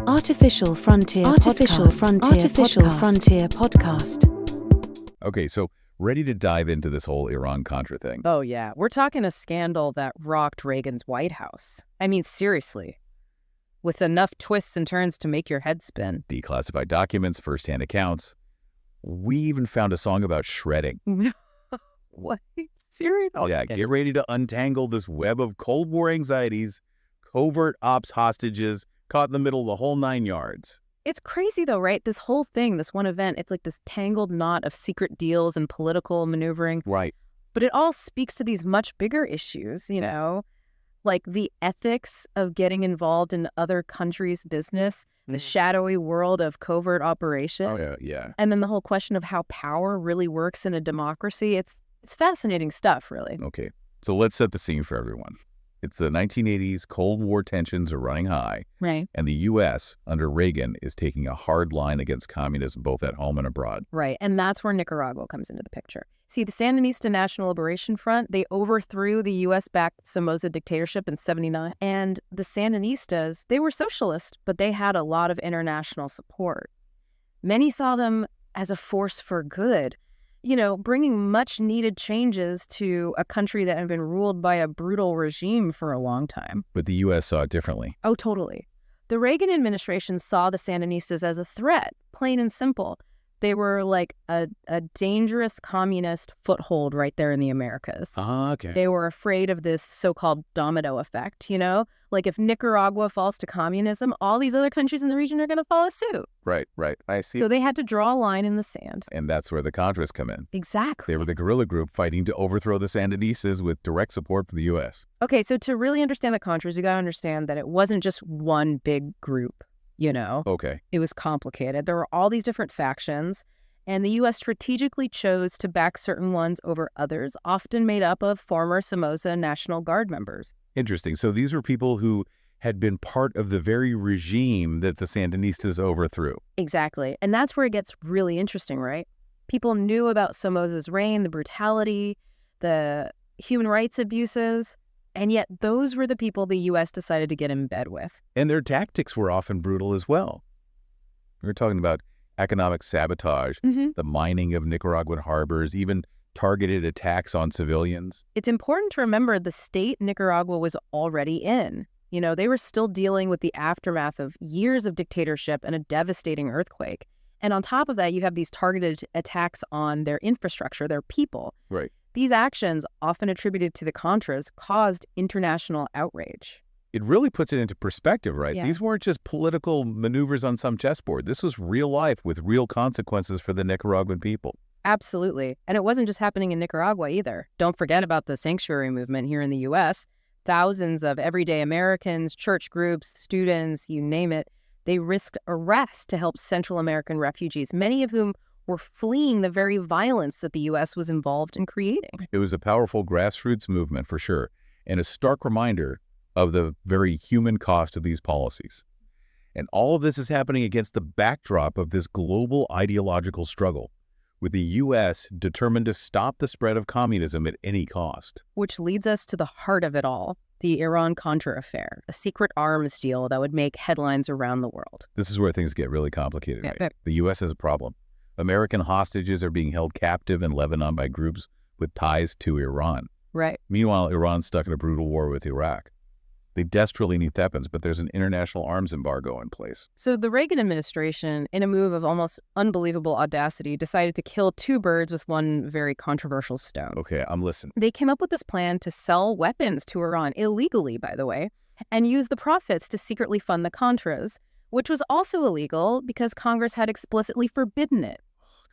Artificial Frontier Podcast. Okay, so ready to dive into this whole Iran-Contra thing? Oh, yeah. We're talking a scandal that rocked Reagan's White House. I mean, seriously. With enough twists and turns to make your head spin. Declassified documents, first-hand accounts. We even found a song about shredding. What? Seriously? Oh, yeah. Get ready to untangle this web of Cold War anxieties, covert ops hostages, caught in the middle of the whole 9 yards. It's crazy, though, right? This whole thing, this one event, it's like this tangled knot of secret deals and political maneuvering. Right. But it all speaks to these much bigger issues, you know, like the ethics of getting involved in other countries' business, the shadowy world of covert operations. Oh, yeah. And then the whole question of how power really works in a democracy. It's fascinating stuff, really. Okay, so let's set the scene for everyone. It's the 1980s, Cold War tensions are running high. Right. And the U.S., under Reagan, is taking a hard line against communism both at home and abroad. Right, and that's where Nicaragua comes into the picture. See, the Sandinista National Liberation Front, they overthrew the U.S.-backed Somoza dictatorship in '79. And the Sandinistas, they were socialist, but they had a lot of international support. Many saw them as a force for good, you know, bringing much-needed changes to a country that had been ruled by a brutal regime for a long time. But the U.S. saw it differently. Oh, totally. The Reagan administration saw the Sandinistas as a threat, plain and simple. They were like a dangerous communist foothold right there in the Americas. Okay. They were afraid of this so-called domino effect, you know? Like if Nicaragua falls to communism, all these other countries in the region are going to follow suit. Right. I see. So they had to draw a line in the sand. And that's where the Contras come in. Exactly. They were the guerrilla group fighting to overthrow the Sandinistas with direct support from the U.S. Okay, so to really understand the Contras, you got to understand that it wasn't just one big group, you know? Okay. It was complicated. There were all these different factions, and the U.S. strategically chose to back certain ones over others, often made up of former Somoza National Guard members. Interesting. So these were people who had been part of the very regime that the Sandinistas overthrew. Exactly. And that's where it gets really interesting, right? People knew about Somoza's reign, the brutality, the human rights abuses, and yet those were the people the U.S. decided to get in bed with. And their tactics were often brutal as well. We were talking about economic sabotage, the mining of Nicaraguan harbors, even targeted attacks on civilians. It's important to remember the state Nicaragua was already in. You know, they were still dealing with the aftermath of years of dictatorship and a devastating earthquake. And on top of that, you have these targeted attacks on their infrastructure, their people. Right. These actions, often attributed to the Contras, caused international outrage. It really puts it into perspective, right? Yeah. These weren't just political maneuvers on some chessboard. This was real life with real consequences for the Nicaraguan people. Absolutely. And it wasn't just happening in Nicaragua either. Don't forget about the sanctuary movement here in the U.S. Thousands of everyday Americans, church groups, students, you name it, they risked arrest to help Central American refugees, many of whom were fleeing the very violence that the U.S. was involved in creating. It was a powerful grassroots movement for sure, and a stark reminder of the very human cost of these policies. And all of this is happening against the backdrop of this global ideological struggle, with the U.S. determined to stop the spread of communism at any cost. Which leads us to the heart of it all, the Iran-Contra Affair, a secret arms deal that would make headlines around the world. This is where things get really complicated, Yeah, right? but- The U.S. has a problem. American hostages are being held captive in Lebanon by groups with ties to Iran. Right. Meanwhile, Iran's stuck in a brutal war with Iraq. They desperately need weapons, but there's an international arms embargo in place. So the Reagan administration, in a move of almost unbelievable audacity, decided to kill two birds with one very controversial stone. Okay, I'm listening. They came up with this plan to sell weapons to Iran, illegally, by the way, and use the profits to secretly fund the Contras, which was also illegal because Congress had explicitly forbidden it.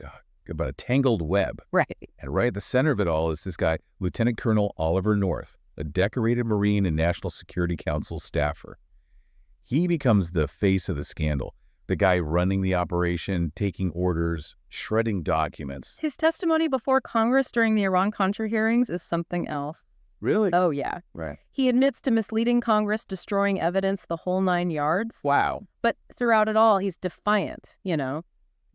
God, about a tangled web. Right. And right at the center of it all is this guy, Lieutenant Colonel Oliver North, a decorated Marine and National Security Council staffer. He becomes the face of the scandal, the guy running the operation, taking orders, shredding documents. His testimony before Congress during the Iran-Contra hearings is something else. Really? Oh, yeah. Right. He admits to misleading Congress, destroying evidence, the whole 9 yards. Wow. But throughout it all, he's defiant, you know,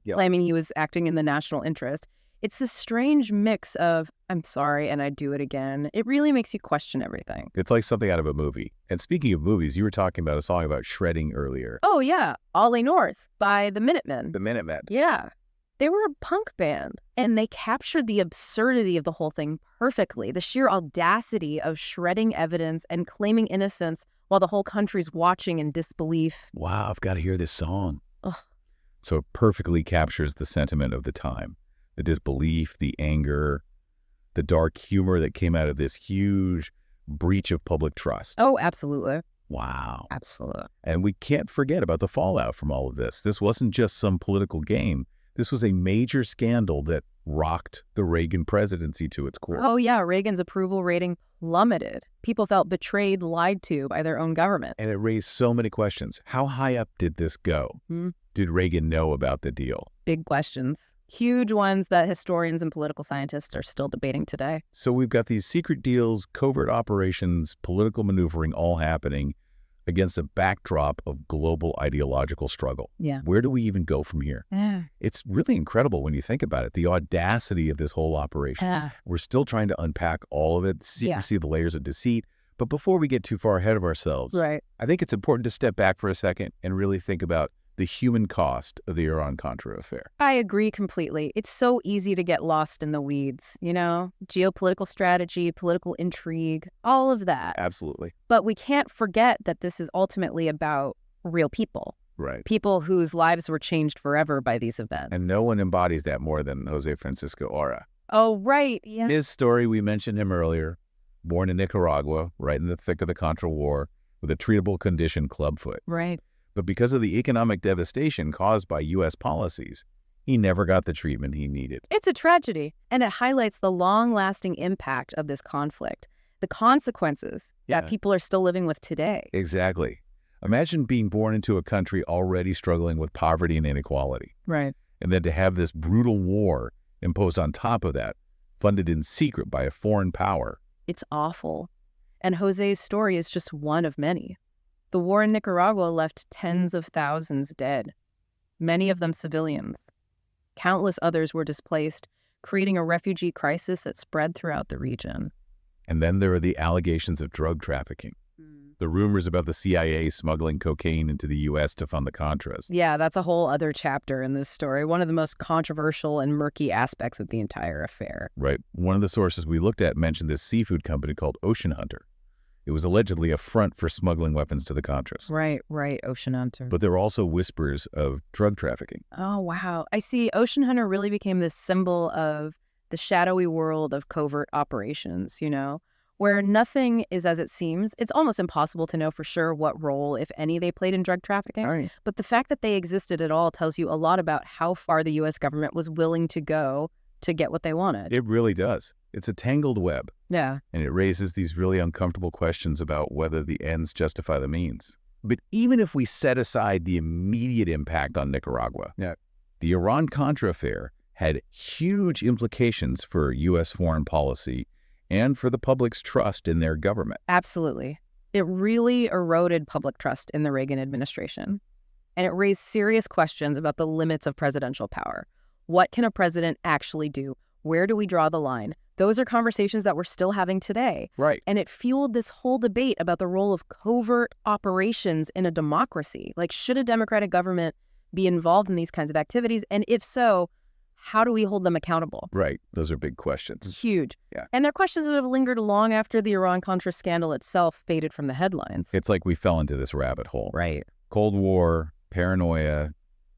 Yeah. claiming he was acting in the national interest. It's this strange mix of, I'm sorry, and I'd do it again. It really makes you question everything. It's like something out of a movie. And speaking of movies, you were talking about a song about shredding earlier. Oh, yeah. Ollie North by the Minutemen. The Minutemen. Yeah. They were a punk band, and they captured the absurdity of the whole thing perfectly. The sheer audacity of shredding evidence and claiming innocence while the whole country's watching in disbelief. Wow, I've got to hear this song. Ugh. So it perfectly captures the sentiment of the time. The disbelief, the anger, the dark humor that came out of this huge breach of public trust. Oh, absolutely. Wow. Absolutely. And we can't forget about the fallout from all of this. This wasn't just some political game. This was a major scandal that rocked the Reagan presidency to its core. Oh, yeah. Reagan's approval rating plummeted. People felt betrayed, lied to by their own government. And it raised so many questions. How high up did this go? Did Reagan know about the deal? Big questions. Huge ones that historians and political scientists are still debating today. So we've got these secret deals, covert operations, political maneuvering all happening against a backdrop of global ideological struggle. Yeah. Where do we even go from here? Yeah. It's really incredible when you think about it, the audacity of this whole operation. Yeah. We're still trying to unpack all of it, see the layers of deceit. But before we get too far ahead of ourselves, Right. I think it's important to step back for a second and really think about the human cost of the Iran-Contra affair. I agree completely. It's so easy to get lost in the weeds, geopolitical strategy, political intrigue, all of that. Absolutely. But we can't forget that this is ultimately about real people. Right. People whose lives were changed forever by these events. And no one embodies that more than Jose Francisco Ora. Oh, right. Yeah. His story, we mentioned him earlier, born in Nicaragua, right in the thick of the Contra War, with a treatable condition clubfoot. Right. But because of the economic devastation caused by U.S. policies, he never got the treatment he needed. It's a tragedy, and it highlights the long-lasting impact of this conflict, the consequences that people are still living with today. Exactly. Imagine being born into a country already struggling with poverty and inequality. Right. And then to have this brutal war imposed on top of that, funded in secret by a foreign power. It's awful. And Jose's story is just one of many. The war in Nicaragua left tens of thousands dead, many of them civilians. Countless others were displaced, creating a refugee crisis that spread throughout the region. And then there are the allegations of drug trafficking. The rumors about the CIA smuggling cocaine into the U.S. to fund the Contras. Yeah, that's a whole other chapter in this story, one of the most controversial and murky aspects of the entire affair. Right. One of the sources we looked at mentioned this seafood company called Ocean Hunter. It was allegedly a front for smuggling weapons to the Contras. Right, Ocean Hunter. But there were also whispers of drug trafficking. Oh, wow. I see. Ocean Hunter really became this symbol of the shadowy world of covert operations, where nothing is as it seems. It's almost impossible to know for sure what role, if any, they played in drug trafficking. Right. But the fact that they existed at all tells you a lot about how far the U.S. government was willing to go to get what they wanted. It really does. It's a tangled web. Yeah. And it raises these really uncomfortable questions about whether the ends justify the means. But even if we set aside the immediate impact on Nicaragua, the Iran-Contra affair had huge implications for U.S. foreign policy and for the public's trust in their government. Absolutely. It really eroded public trust in the Reagan administration. And it raised serious questions about the limits of presidential power. What can a president actually do? Where do we draw the line? Those are conversations that we're still having today. Right. And it fueled this whole debate about the role of covert operations in a democracy. Like, should a democratic government be involved in these kinds of activities? And if so, how do we hold them accountable? Right. Those are big questions. Huge. Yeah. And they're questions that have lingered long after the Iran-Contra scandal itself faded from the headlines. It's like we fell into this rabbit hole. Right. Cold War, paranoia,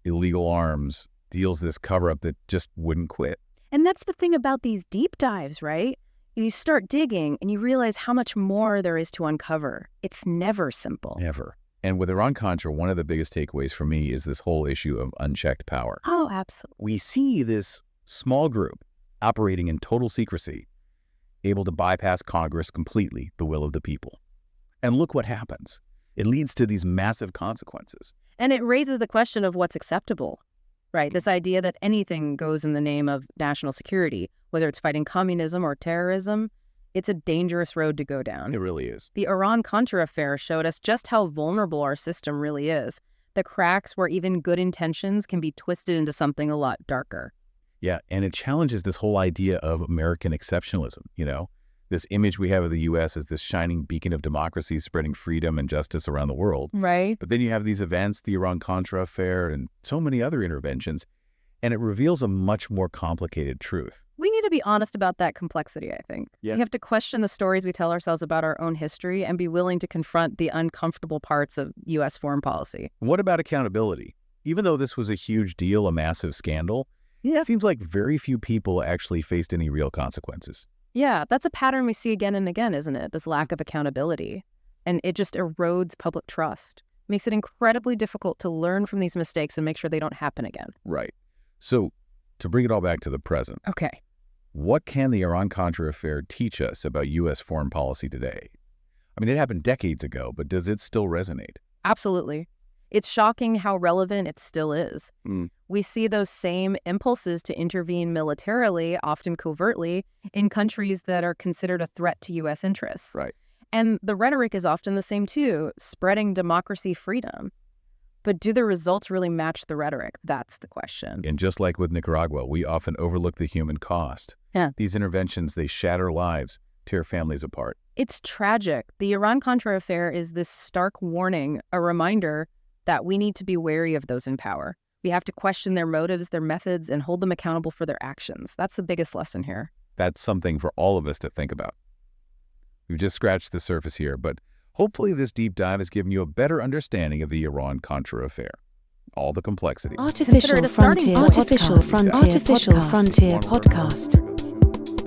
illegal arms, deals this cover-up that just wouldn't quit. And that's the thing about these deep dives, right? You start digging and you realize how much more there is to uncover. It's never simple. Never. And with Iran-Contra, one of the biggest takeaways for me is this whole issue of unchecked power. Oh, absolutely. We see this small group operating in total secrecy, able to bypass Congress completely, the will of the people. And look what happens. It leads to these massive consequences. And it raises the question of what's acceptable, right? This idea that anything goes in the name of national security, whether it's fighting communism or terrorism, it's a dangerous road to go down. It really is. The Iran-Contra affair showed us just how vulnerable our system really is. The cracks where even good intentions can be twisted into something a lot darker. Yeah, and it challenges this whole idea of American exceptionalism, this image we have of the U.S. as this shining beacon of democracy spreading freedom and justice around the world. Right. But then you have these events, the Iran-Contra Affair, and so many other interventions, and it reveals a much more complicated truth. We need to be honest about that complexity, I think. Yeah. We have to question the stories we tell ourselves about our own history and be willing to confront the uncomfortable parts of U.S. foreign policy. What about accountability? Even though this was a huge deal, a massive scandal, it seems like very few people actually faced any real consequences. Yeah, that's a pattern we see again and again, isn't it? This lack of accountability. And it just erodes public trust. Makes it incredibly difficult to learn from these mistakes and make sure they don't happen again. Right. So, to bring it all back to the present, Okay. what can the Iran-Contra affair teach us about U.S. foreign policy today? I mean, it happened decades ago, but does it still resonate? Absolutely. It's shocking how relevant it still is. We see those same impulses to intervene militarily, often covertly, in countries that are considered a threat to U.S. interests. Right. And the rhetoric is often the same too, spreading democracy, freedom. But do the results really match the rhetoric? That's the question. And just like with Nicaragua, we often overlook the human cost. Yeah. These interventions, they shatter lives, tear families apart. It's tragic. The Iran-Contra affair is this stark warning, a reminder that we need to be wary of those in power. We have to question their motives, their methods, and hold them accountable for their actions. That's the biggest lesson here. That's something for all of us to think about. We've just scratched the surface here, but hopefully this deep dive has given you a better understanding of the Iran-Contra affair. All the complexities. Artificial Frontier Podcast.